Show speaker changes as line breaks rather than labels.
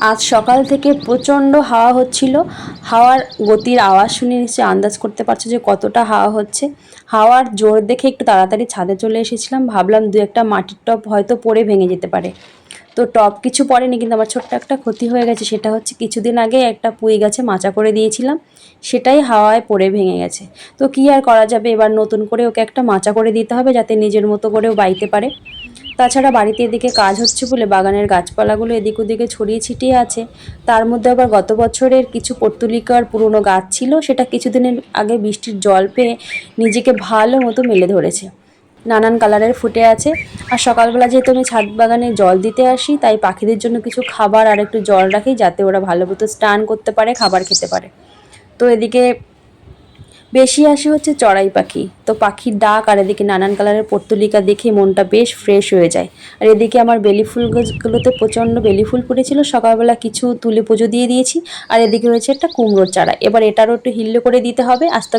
আজ সকাল থেকে প্রচণ্ড হাওয়া হচ্ছিল। হাওয়ার গতির আওয়াজ শুনে নিশ্চয়ই আন্দাজ করতে পারছো যে কতটা হাওয়া হচ্ছে। হাওয়ার জোর দেখে একটু তাড়াতাড়ি ছাদে চলে এসেছিলাম, ভাবলাম দু একটা মাটির টব হয়তো পড়ে ভেঙে যেতে পারে। তো টব কিছু পড়েনি, কিন্তু আমার ছোট্ট একটা ক্ষতি হয়ে গেছে। সেটা হচ্ছে কিছুদিন আগে একটা পুঁই গাছে মাচা করে দিয়েছিলাম, সেটাই হাওয়ায় পড়ে ভেঙে গেছে। তো কী আর করা যাবে, এবার নতুন করে ওকে একটা মাচা করে দিতে হবে যাতে নিজের মতো করেও বাইতে পারে। তাছাড়া বাড়িতে এদিকে কাজ হচ্ছে বলে বাগানের গাছপালাগুলো এদিক ওদিকে ছড়িয়ে ছিটিয়ে আছে। তার মধ্যে আবার গত বছরের কিছু পর্তুলিকার পুরনো গাছ ছিল, সেটা কিছুদিনের আগে বৃষ্টির জল পেয়ে নিজেকে ভালো মতো মেলে ধরেছে, নানান কালারের ফুটে আছে। আর সকালবেলা যেহেতু আমি ছাদ বাগানে জল দিতে আসি, তাই পাখিদের জন্য কিছু খাবার আর একটু জল রাখি যাতে ওরা ভালো মতো স্নান করতে পারে, খাবার খেতে পারে। তো এদিকে বেশি আসে হচ্ছে চড়াই পাখি। তো পাখির ডাক আর এদিকে নানান কালারের পর্তুলিকা দেখে মনটা বেশ ফ্রেশ হয়ে যায়। আর এদিকে আমার বেলি ফুল গাছগুলোতে প্রচণ্ড বেলি ফুল ফুটেছিল, সকালবেলা কিছু তুলে পুজো দিয়ে দিয়েছি। আর এদিকে হয়েছে একটা কুমড়োর চারা, এবার এটারও একটু হিল্লো করে দিতে হবে, আস্তে